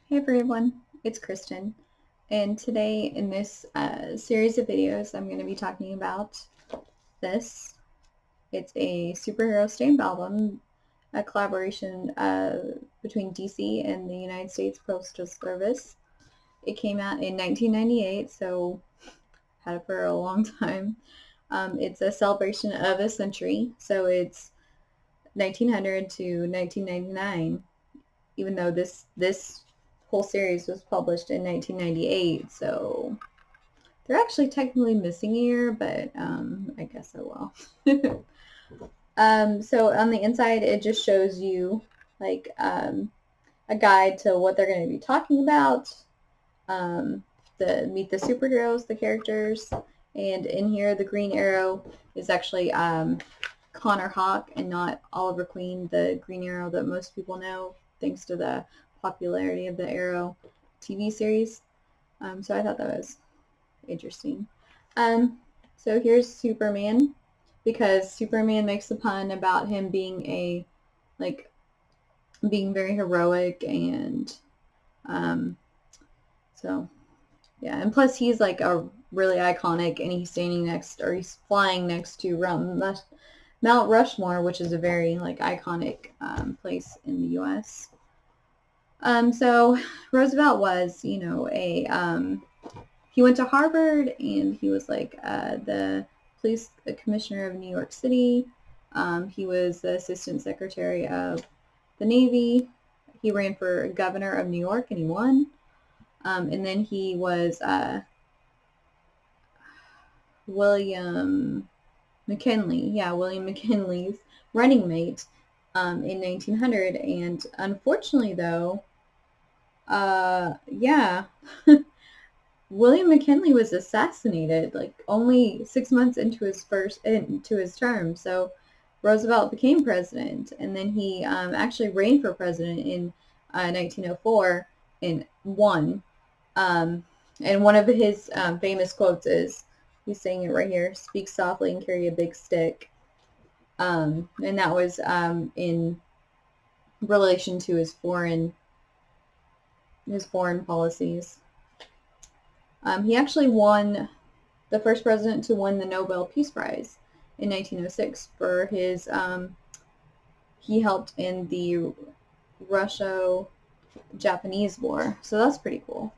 Hey everyone, it's Kristen, and today in this series of videos I'm going to be talking about this. It's a superhero stamp album, a collaboration between DC and the United States Postal Service. It came out in 1998, so had it for a long time. It's a celebration of a century, so it's 1900 to 1999, even though this whole series was published in 1998, so they're actually technically missing a year, but I guess oh well. So on the inside, it just shows you like a guide to what they're going to be talking about, um, meet the superheroes, the characters, and in here the Green Arrow is actually Connor Hawke and not Oliver Queen, the Green Arrow that most people know, thanks to the popularity of the Arrow TV series. So I thought that was interesting. Um, so here's Superman, because Superman makes a pun about him being like, being very heroic, and um, so yeah, and plus he's like a really iconic, and he's flying next to Mount Rushmore, which is a very like iconic place in the U.S. So Roosevelt was, he went to Harvard, and he was like the police commissioner of New York City. He was the assistant secretary of the Navy. He ran for governor of New York, and he won. And then he was William William McKinley's running mate in 1900. And unfortunately, though, yeah, William McKinley was assassinated like only 6 months into his term. So Roosevelt became president, and then he actually ran for president in 1904 and won. And one of his famous quotes is, he's saying it right here: "Speak softly and carry a big stick," and that was in relation to his foreign policies. He actually won the first president to win the Nobel Peace Prize in 1906 for his, he helped in the Russo-Japanese War. So that's pretty cool.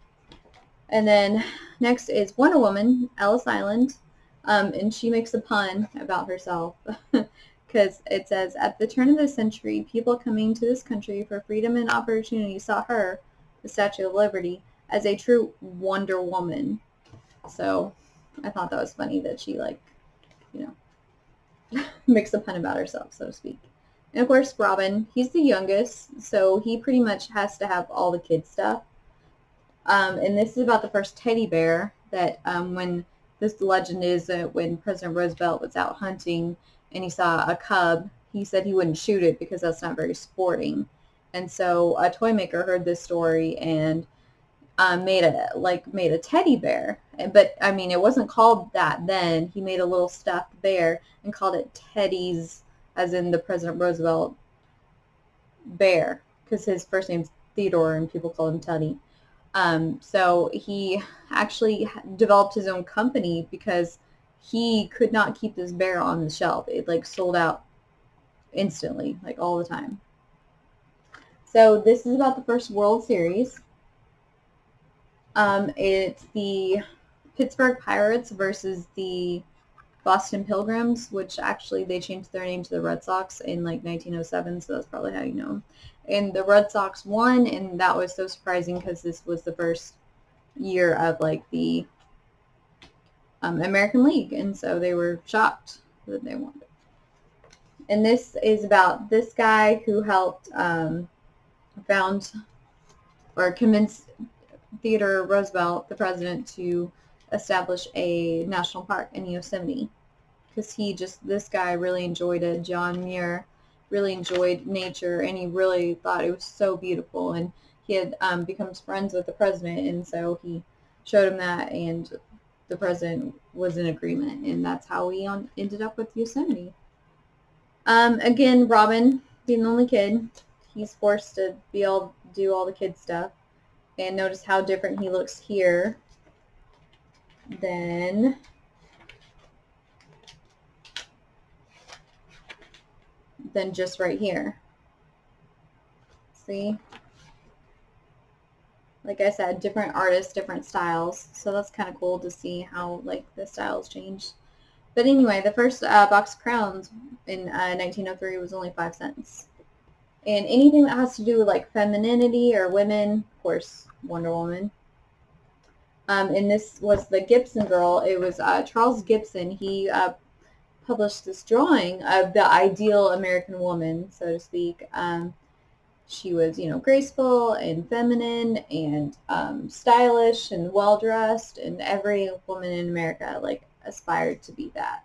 And then next is Wonder Woman, Ellis Island, and she makes a pun about herself because it says, "At the turn of the century, people coming to this country for freedom and opportunity saw her, the Statue of Liberty, as a true Wonder Woman." So I thought that was funny that she, like, you know, makes a pun about herself, so to speak. And of course, Robin, he's the youngest, so he pretty much has to have all the kid stuff. And this is about the first teddy bear that when this legend is that when President Roosevelt was out hunting and he saw a cub, he said he wouldn't shoot it because that's not very sporting. And so a toy maker heard this story and made a teddy bear. But I mean, it wasn't called that then. He made a little stuffed bear and called it Teddy's, as in the President Roosevelt bear, because his first name's Theodore and people call him Teddy. So he actually developed his own company because he could not keep this bear on the shelf. It like sold out instantly, like all the time. So this is about the first World Series. It's the Pittsburgh Pirates versus the Boston Pilgrims, which actually they changed their name to the Red Sox in like 1907, so that's probably how you know them. And the Red Sox won, and that was so surprising because this was the first year of like the American League, and so they were shocked that they won. And this is about this guy who helped found or convince Theodore Roosevelt, the president, to establish a national park in Yosemite, because this guy really enjoyed it. John Muir really enjoyed nature, and he really thought it was so beautiful, and he had becomes friends with the president, and so he showed him that, and the president was in agreement, and that's how we ended up with Yosemite. Again, Robin, being the only kid, he's forced to do all the kid stuff. And notice how different he looks here than just right here. See? Like I said, different artists, different styles. So that's kind of cool to see how like the styles change. But anyway, the first box of crowns in 1903 was only 5 cents. And anything that has to do with like femininity or women, of course, Wonder Woman. And this was the Gibson girl. It was Charles Gibson. He published this drawing of the ideal American woman, so to speak. She was, you know, graceful and feminine and stylish and well-dressed, and every woman in America, like, aspired to be that,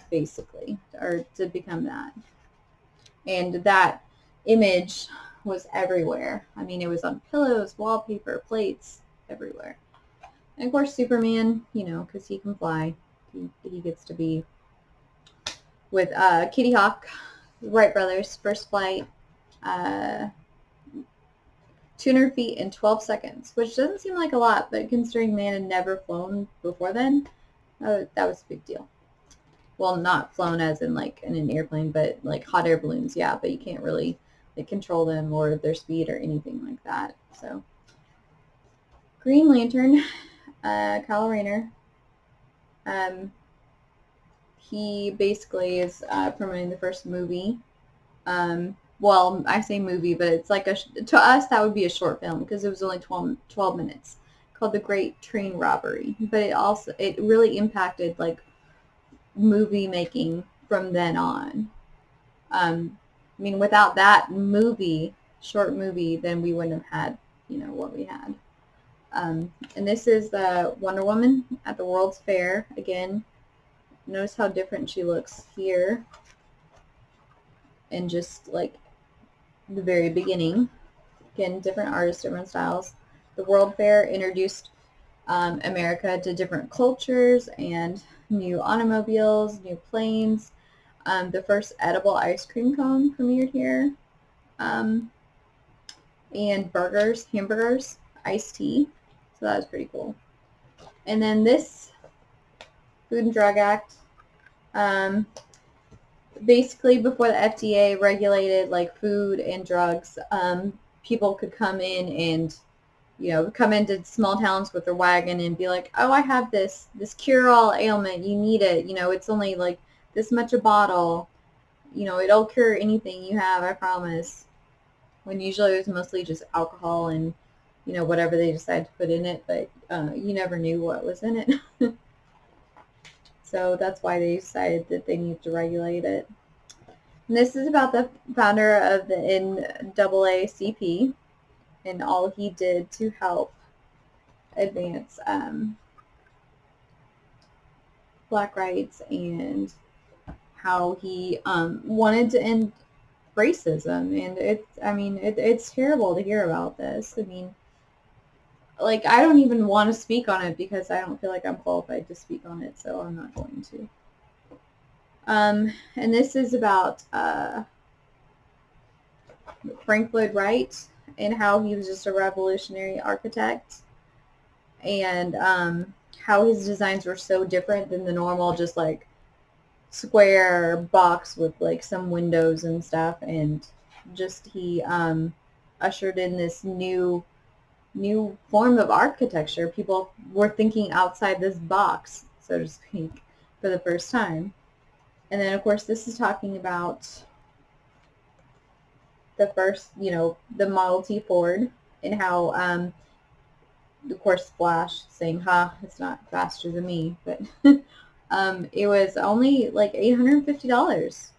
basically, or to become that. And that image was everywhere. I mean, it was on pillows, wallpaper, plates, everywhere. And of course, Superman, you know, because he can fly, he gets to be with Kitty Hawk, Wright brothers, first flight, 200 feet in 12 seconds, which doesn't seem like a lot, but considering man had never flown before then, that was a big deal. Well, not flown as in like in an airplane, but like hot air balloons, yeah, but you can't really like control them or their speed or anything like that. So, Green Lantern, Kyle Rayner, he basically is promoting the first movie. Well, I say movie, but it's like to us that would be a short film because it was only 12 minutes, called The Great Train Robbery. But it really impacted like movie making from then on. I mean, without that short movie, then we wouldn't have had, you know, what we had. And this is the Wonder Woman at the World's Fair. Again, notice how different she looks here. And just like the very beginning. Again, different artists, different styles. The World Fair introduced America to different cultures and new automobiles, new planes. The first edible ice cream cone premiered here. And hamburgers, iced tea. So that was pretty cool. And then this Food and Drug Act, basically before the FDA regulated like food and drugs, people could come in and, you know, come into small towns with their wagon and be like, oh, I have this cure-all ailment, you need it, you know, it's only like this much a bottle, you know, it'll cure anything you have, I promise. When usually it was mostly just alcohol and, you know, whatever they decided to put in it, but you never knew what was in it. So that's why they decided that they needed to regulate it. And this is about the founder of the NAACP and all he did to help advance black rights and how he wanted to end racism. And it's terrible to hear about this. I mean, like, I don't even want to speak on it because I don't feel like I'm qualified to speak on it, so I'm not going to. And this is about Frank Lloyd Wright and how he was just a revolutionary architect, and how his designs were so different than the normal just like square box with like some windows and stuff, and just he ushered in this new form of architecture. People were thinking outside this box, so to speak, for the first time. And then, of course, this is talking about the first, you know, the Model T Ford, and how, of course, Flash saying, ha, it's not faster than me, but it was only like $850.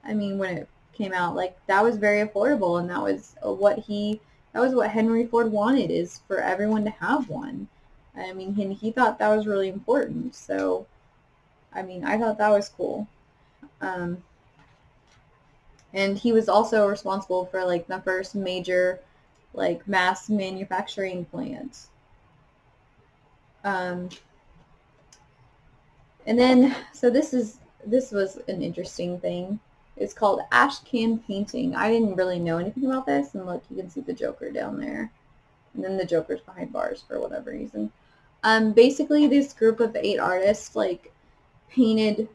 I mean, when it came out, like, that was very affordable, and that was what Henry Ford wanted, is for everyone to have one. I mean, he thought that was really important. So, I mean, I thought that was cool. And he was also responsible for like the first major like mass manufacturing plant. And then, so this was an interesting thing. It's called ash can painting. I didn't really know anything about this, and look, you can see the Joker down there. and then the Joker's behind bars for whatever reason. Basically, this group of 8 artists like painted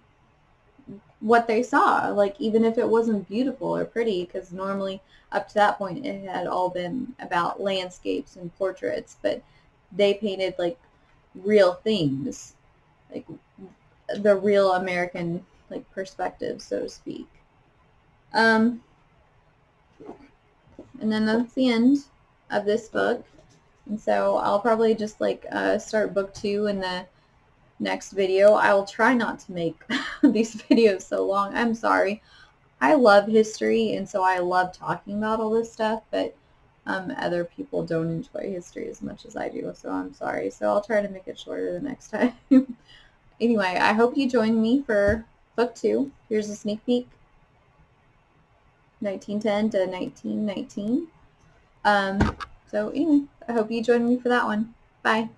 what they saw, like even if it wasn't beautiful or pretty, because normally up to that point it had all been about landscapes and portraits, but they painted like real things, like the real American like perspective, so to speak. And then that's the end of this book. And so I'll probably just like start book 2 in the next video. I will try not to make these videos so long. I'm sorry. I love history, and so I love talking about all this stuff, but other people don't enjoy history as much as I do, so I'm sorry. So I'll try to make it shorter the next time. Anyway, I hope you join me for book 2. Here's a sneak peek. 1910 to 1919. So anyway, I hope you join me for that one. Bye.